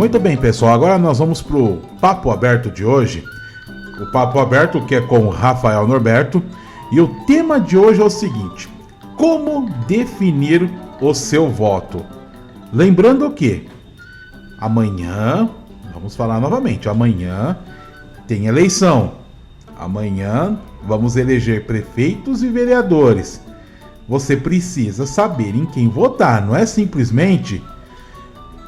Muito bem, pessoal, agora nós vamos pro Papo Aberto de hoje. O Papo Aberto que é com o Rafael Norberto. E o tema de hoje é o seguinte: como definir o seu voto? Lembrando que amanhã, vamos falar novamente, amanhã tem eleição. Amanhã vamos eleger prefeitos e vereadores. Você precisa saber em quem votar, não é simplesmente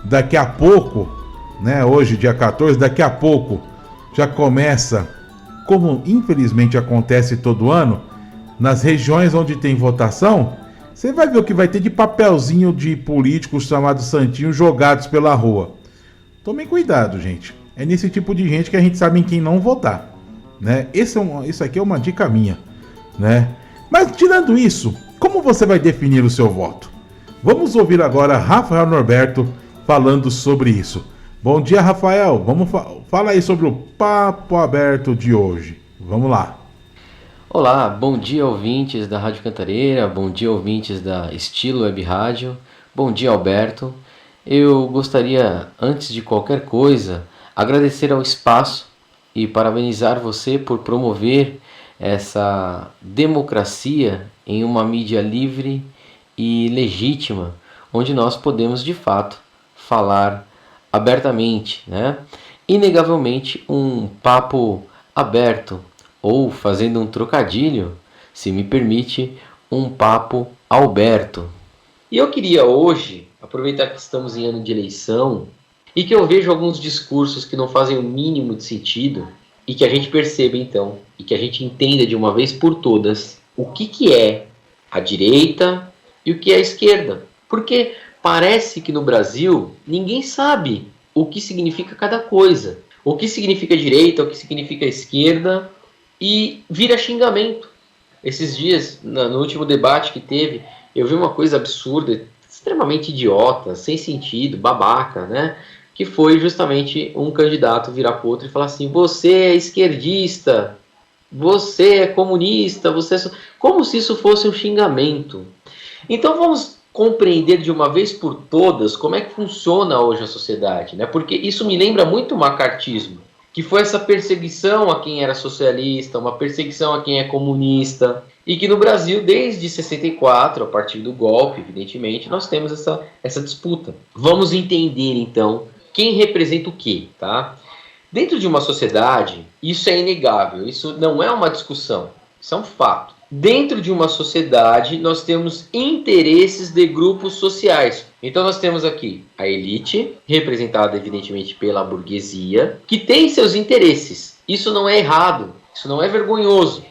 daqui a pouco, né? Hoje, dia 14, daqui a pouco já começa, como infelizmente acontece todo ano, nas regiões onde tem votação, você vai ver o que vai ter de papelzinho de políticos chamados santinhos jogados pela rua. Tomem cuidado, gente. É nesse tipo de gente que a gente sabe em quem não votar, né? Isso aqui é uma dica minha, né? Mas tirando isso, como você vai definir o seu voto? Vamos ouvir agora Rafael Norberto falando sobre isso. Bom dia, Rafael. Fala aí sobre o Papo Aberto de hoje. Vamos lá. Olá, bom dia ouvintes da Rádio Cantareira, bom dia ouvintes da Estilo Web Rádio, bom dia Alberto. Eu gostaria, antes de qualquer coisa, agradecer ao espaço e parabenizar você por promover essa democracia em uma mídia livre e legítima, onde nós podemos de fato falar abertamente, né? Inegavelmente um papo aberto, ou fazendo um trocadilho, se me permite, um papo Alberto. E eu queria hoje, aproveitar que estamos em ano de eleição e que eu vejo alguns discursos que não fazem o mínimo de sentido e que a gente perceba então, e que a gente entenda de uma vez por todas o que é a direita e o que é a esquerda. Porque parece que no Brasil ninguém sabe o que significa cada coisa. O que significa direita, o que significa esquerda, e vira xingamento. Esses dias, no último debate que teve, eu vi uma coisa absurda, extremamente idiota, sem sentido, babaca, né? Que foi justamente um candidato virar para o outro e falar assim: você é esquerdista, você é comunista, você é... Como se isso fosse um xingamento. Então vamos compreender de uma vez por todas como é que funciona hoje a sociedade, né? Porque isso me lembra muito o macartismo, que foi essa perseguição a quem era socialista, uma perseguição a quem é comunista, e que no Brasil, desde 64, a partir do golpe, evidentemente, nós temos essa disputa. Vamos entender, então, quem representa o quê, tá? Dentro de uma sociedade, isso é inegável, isso não é uma discussão, isso é um fato. Dentro de uma sociedade, nós temos interesses de grupos sociais. Então nós temos aqui a elite, representada evidentemente pela burguesia, que tem seus interesses. Isso não é errado, isso não é vergonhoso.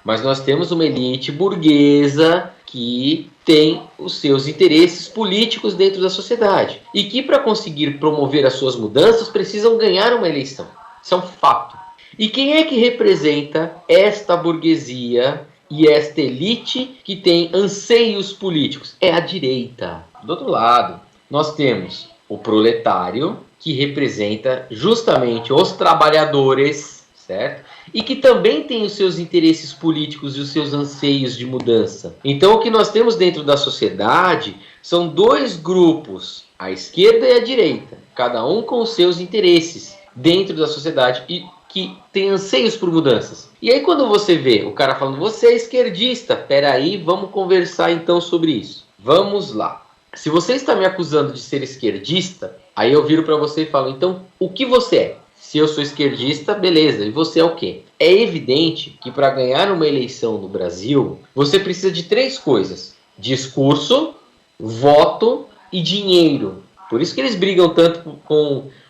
Mas nós temos uma elite burguesa que tem os seus interesses políticos dentro da sociedade. E que para conseguir promover as suas mudanças precisam ganhar uma eleição. Isso é um fato. E quem é que representa esta burguesia e esta elite que tem anseios políticos? É a direita. Do outro lado, nós temos o proletário, que representa justamente os trabalhadores, certo? E que também tem os seus interesses políticos e os seus anseios de mudança. Então, o que nós temos dentro da sociedade são dois grupos, a esquerda e a direita, cada um com os seus interesses dentro da sociedade e que tem anseios por mudanças. E aí quando você vê o cara falando, você é esquerdista, peraí, vamos conversar então sobre isso. Vamos lá. Se você está me acusando de ser esquerdista, aí eu viro para você e falo, então, o que você é? Se eu sou esquerdista, beleza, e você é o quê? É evidente que para ganhar uma eleição no Brasil, você precisa de três coisas: discurso, voto e dinheiro. Por isso que eles brigam tanto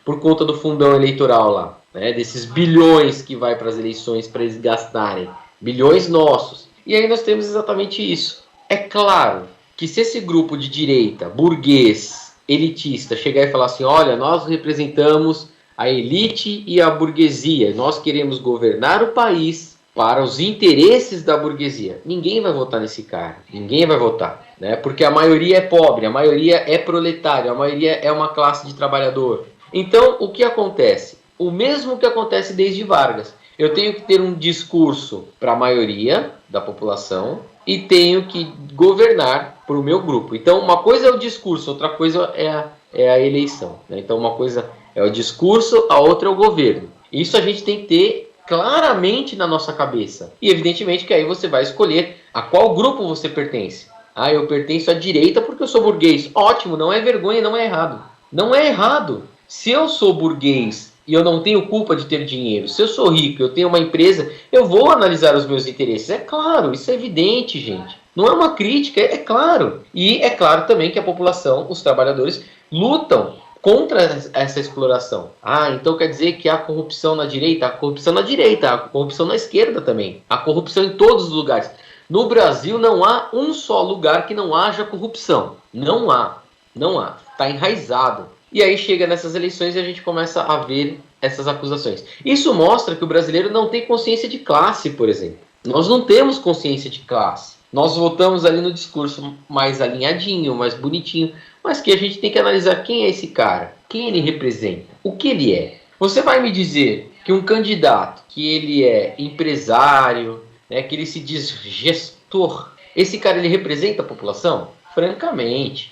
por conta do fundão eleitoral lá, né? Desses bilhões que vai para as eleições para eles gastarem. Bilhões nossos. E aí nós temos exatamente isso. É claro que se esse grupo de direita, burguês, elitista, chegar e falar assim, olha, nós representamos a elite e a burguesia, nós queremos governar o país para os interesses da burguesia, ninguém vai votar nesse cara, ninguém vai votar, né? Porque a maioria é pobre, a maioria é proletário, a maioria é uma classe de trabalhador. Então, o que acontece? O mesmo que acontece desde Vargas. Eu tenho que ter um discurso para a maioria da população e tenho que governar para o meu grupo. Então, uma coisa é o discurso, outra coisa é a eleição, né? Então, uma coisa é o discurso, a outra é o governo. Isso a gente tem que ter claramente na nossa cabeça. E evidentemente que aí você vai escolher a qual grupo você pertence. Ah, eu pertenço à direita porque eu sou burguês. Ótimo, não é vergonha, não é errado. Não é errado. Se eu sou burguês e eu não tenho culpa de ter dinheiro, se eu sou rico, eu tenho uma empresa, eu vou analisar os meus interesses. É claro, isso é evidente, gente. Não é uma crítica, é claro. E é claro também que a população, os trabalhadores, lutam contra essa exploração. Ah, então quer dizer que há corrupção na direita? Há corrupção na direita, há corrupção na esquerda também. Há corrupção em todos os lugares. No Brasil não há um só lugar que não haja corrupção. Não há. Não há. Está enraizado. E aí chega nessas eleições e a gente começa a ver essas acusações. Isso mostra que o brasileiro não tem consciência de classe, por exemplo. Nós não temos consciência de classe. Nós votamos ali no discurso mais alinhadinho, mais bonitinho, mas que a gente tem que analisar quem é esse cara, quem ele representa, o que ele é. Você vai me dizer que um candidato, que ele é empresário, né, que ele se diz gestor, esse cara ele representa a população? Francamente,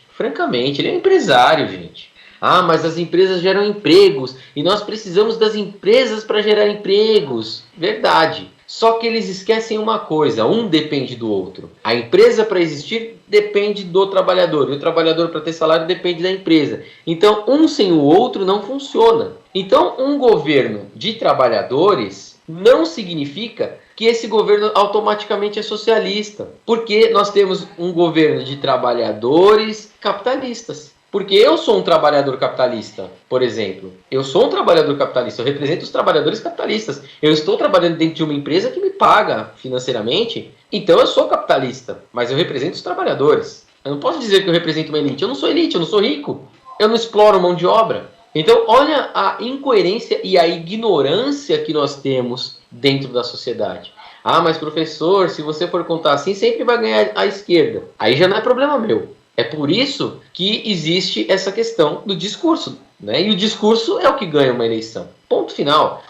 ele é um empresário, gente. Ah, mas as empresas geram empregos e nós precisamos das empresas para gerar empregos. Verdade. Só que eles esquecem uma coisa, um depende do outro. A empresa para existir depende do trabalhador, e o trabalhador para ter salário depende da empresa. Então, um sem o outro não funciona. Então, um governo de trabalhadores não significa que esse governo automaticamente é socialista, porque nós temos um governo de trabalhadores capitalistas. Porque eu sou um trabalhador capitalista, por exemplo. Eu sou um trabalhador capitalista, eu represento os trabalhadores capitalistas. Eu estou trabalhando dentro de uma empresa que me paga financeiramente, então eu sou capitalista, mas eu represento os trabalhadores. Eu não posso dizer que eu represento uma elite. Eu não sou elite, eu não sou rico. Eu não exploro mão de obra. Então, olha a incoerência e a ignorância que nós temos dentro da sociedade. Ah, mas professor, se você for contar assim, sempre vai ganhar a esquerda. Aí já não é problema meu. É por isso que existe essa questão do discurso, né? E o discurso é o que ganha uma eleição. Ponto final.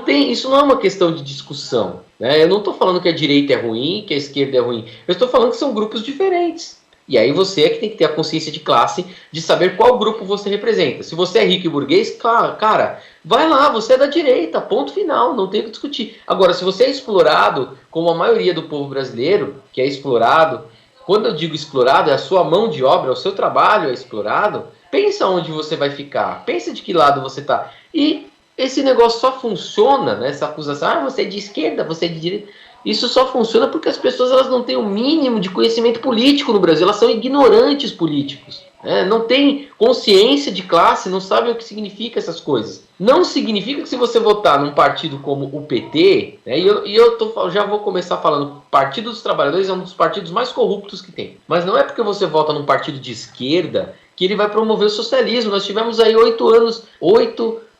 Isso não é uma questão de discussão, né? Eu não estou falando que a direita é ruim, que a esquerda é ruim. Eu estou falando que são grupos diferentes. E aí você é que tem que ter a consciência de classe de saber qual grupo você representa. Se você é rico e burguês, cara, vai lá, você é da direita, ponto final, não tem o que discutir. Agora, se você é explorado, como a maioria do povo brasileiro, que é explorado, quando eu digo explorado, é a sua mão de obra, é o seu trabalho é explorado, pensa onde você vai ficar, pensa de que lado você está. E esse negócio só funciona, né, essa acusação, você é de esquerda, você é de direita, isso só funciona porque as pessoas elas não têm o mínimo de conhecimento político no Brasil, elas são ignorantes políticos. Não tem consciência de classe, não sabem o que significa essas coisas. Não significa que se você votar num partido como o PT, né, já vou começar falando, o Partido dos Trabalhadores é um dos partidos mais corruptos que tem. Mas não é porque você vota num partido de esquerda que ele vai promover o socialismo. Nós tivemos aí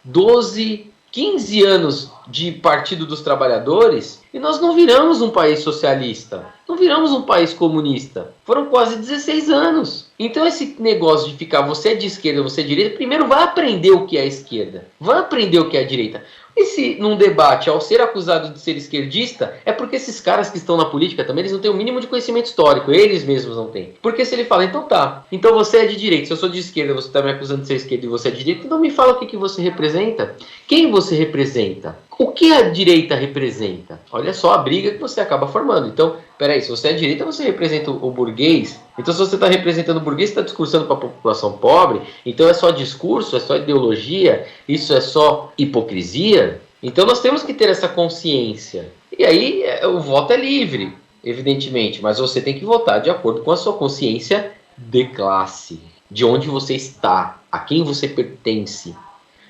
12, 15 anos de Partido dos Trabalhadores e nós não viramos um país socialista, não viramos um país comunista. Foram quase 16 anos. Então esse negócio de ficar você é de esquerda, você é de direita, primeiro vai aprender o que é a esquerda, vai aprender o que é a direita. E se num debate, ao ser acusado de ser esquerdista, é porque esses caras que estão na política também, eles não têm o mínimo de conhecimento histórico, eles mesmos não têm. Porque se ele fala, então tá, então você é de direita, se eu sou de esquerda, você está me acusando de ser esquerda e você é de direita, então me fala o que você representa. Quem você representa? O que a direita representa? Olha só a briga que você acaba formando. Então, peraí, se você é de direita, você representa o burguês. Então, se você está representando o burguês, você está discursando para a população pobre. Então, é só discurso, é só ideologia, isso é só hipocrisia. Então, nós temos que ter essa consciência. E aí, o voto é livre, evidentemente, mas você tem que votar de acordo com a sua consciência de classe, de onde você está, a quem você pertence.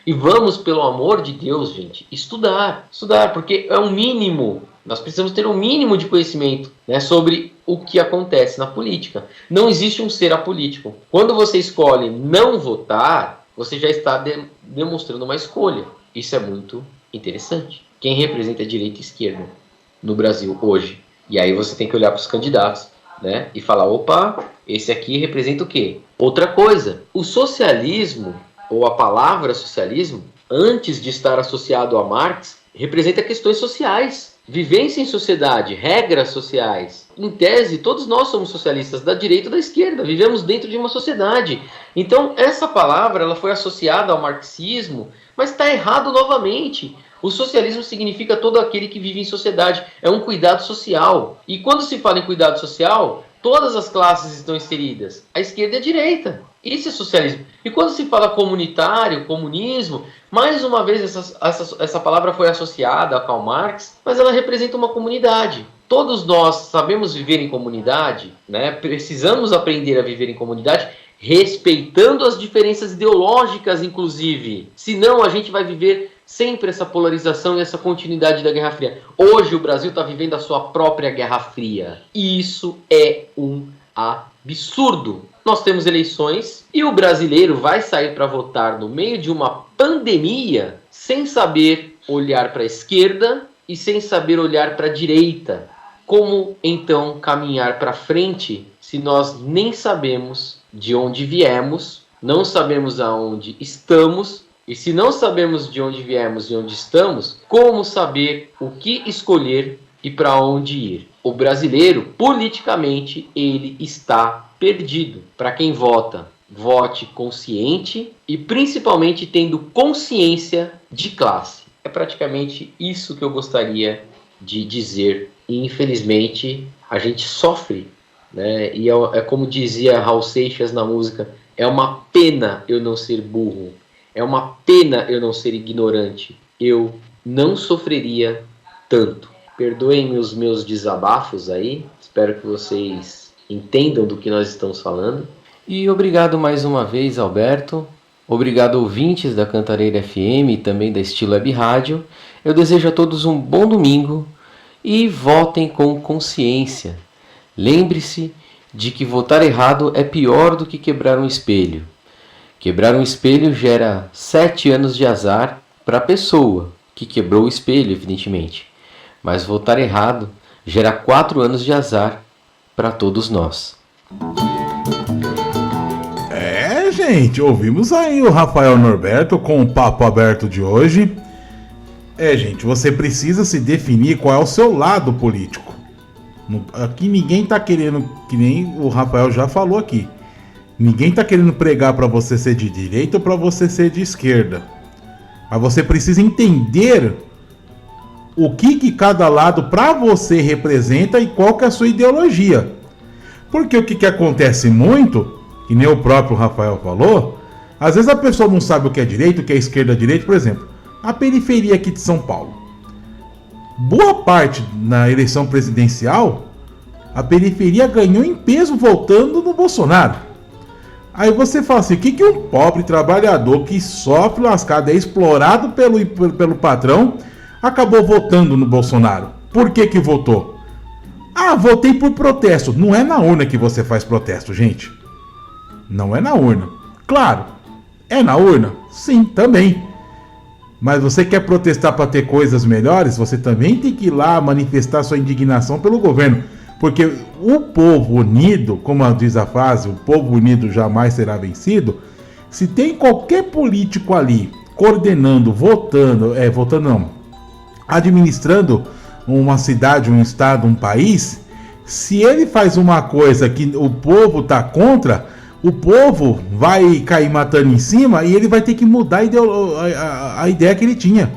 E vamos, pelo amor de Deus, gente, estudar, porque é um mínimo, nós precisamos ter um mínimo de conhecimento, né, sobre o que acontece na política. Não existe um ser apolítico. Quando você escolhe não votar, você já está demonstrando uma escolha. Isso é muito interessante. Quem representa a direita e a esquerda no Brasil hoje? E aí você tem que olhar para os candidatos, né, e falar, opa, esse aqui representa o quê? Outra coisa, o socialismo, ou a palavra socialismo, antes de estar associado a Marx, representa questões sociais. vivência em sociedade, regras sociais. Em tese, todos nós somos socialistas, da direita ou da esquerda, vivemos dentro de uma sociedade. Então, essa palavra ela foi associada ao marxismo, mas está errado novamente. O socialismo significa todo aquele que vive em sociedade, é um cuidado social. E quando se fala em cuidado social, todas as classes estão inseridas, a esquerda e a direita. Isso é socialismo. E quando se fala comunitário, comunismo, mais uma vez essa palavra foi associada a Karl Marx, mas ela representa uma comunidade. Todos nós sabemos viver em comunidade, né? Precisamos aprender a viver em comunidade, respeitando as diferenças ideológicas, inclusive. Senão a gente vai viver sempre essa polarização e essa continuidade da Guerra Fria. Hoje o Brasil está vivendo a sua própria Guerra Fria. E isso é um absurdo. Nós temos eleições e o brasileiro vai sair para votar no meio de uma pandemia sem saber olhar para a esquerda e sem saber olhar para a direita. Como então caminhar para frente se nós nem sabemos de onde viemos, não sabemos aonde estamos? E se não sabemos de onde viemos e onde estamos, como saber o que escolher e para onde ir? O brasileiro, politicamente, ele está perdido. Para quem vota, vote consciente e principalmente tendo consciência de classe. É praticamente isso que eu gostaria de dizer. E infelizmente a gente sofre, né? E é como dizia Raul Seixas na música, é uma pena eu não ser burro. É uma pena eu não ser ignorante. Eu não sofreria tanto. Perdoem os meus desabafos aí. Espero que vocês entendam do que nós estamos falando. E obrigado mais uma vez, Alberto. Obrigado, ouvintes da Cantareira FM e também da Estilo Web Rádio. Eu desejo a todos um bom domingo e votem com consciência. Lembre-se de que votar errado é pior do que quebrar um espelho. Quebrar um espelho gera 7 anos de azar para a pessoa que quebrou o espelho, evidentemente. Mas votar errado gera 4 anos de azar para todos nós. Gente, ouvimos aí o Rafael Norberto com o papo aberto de hoje. Gente, você precisa se definir qual é o seu lado político. Aqui ninguém tá querendo, que nem o Rafael já falou aqui, ninguém tá querendo pregar para você ser de direita ou para você ser de esquerda. Mas você precisa entender o que cada lado para você representa e qual que é a sua ideologia. Porque o que acontece muito, que nem o próprio Rafael falou, às vezes a pessoa não sabe o que é direita, o que é esquerda, direita. Por exemplo, a periferia aqui de São Paulo. Boa parte na eleição presidencial, a periferia ganhou em peso votando no Bolsonaro. Aí você fala assim, o que um pobre trabalhador que sofre lascada, é explorado pelo patrão, acabou votando no Bolsonaro? Por que votou? Ah, votei por protesto. Não é na urna que você faz protesto, gente. Não é na urna. Claro, é na urna? Sim, também. Mas você quer protestar para ter coisas melhores? Você também tem que ir lá manifestar sua indignação pelo governo. Porque o povo unido, como diz a frase, o povo unido jamais será vencido. Se tem qualquer político ali coordenando, administrando uma cidade, um estado, um país, se ele faz uma coisa que o povo está contra, o povo vai cair matando em cima e ele vai ter que mudar a ideia que ele tinha.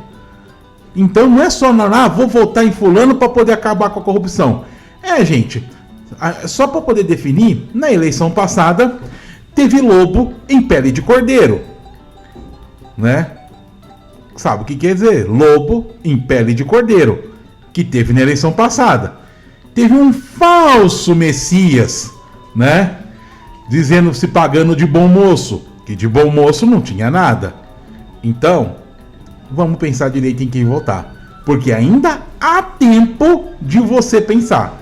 Então não é só, vou votar em fulano para poder acabar com a corrupção. Gente, só para poder definir, na eleição passada, teve lobo em pele de cordeiro. Né? Sabe o que quer dizer? Lobo em pele de cordeiro, que teve na eleição passada. Teve um falso Messias, né? Se pagando de bom moço, que de bom moço não tinha nada. Então, vamos pensar direito em quem votar, porque ainda há tempo de você pensar,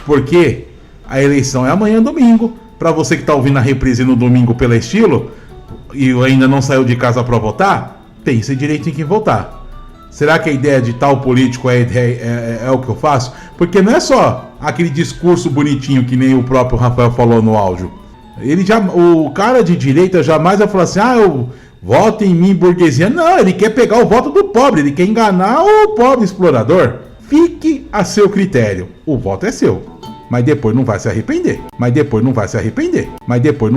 porque a eleição é amanhã, domingo. Para você que está ouvindo a reprise no domingo pela Estilo e ainda não saiu de casa para votar, pense direito em quem votar. Será que a ideia de tal político é o que eu faço? Porque não é só aquele discurso bonitinho que nem o próprio Rafael falou no áudio. O cara de direita jamais vai falar assim, eu voto em mim, burguesia. Não, ele quer pegar o voto do pobre, ele quer enganar o pobre explorador. fique a seu critério. O voto é seu. Mas depois não vai se arrepender. Mas depois não vai se arrepender. Mas depois não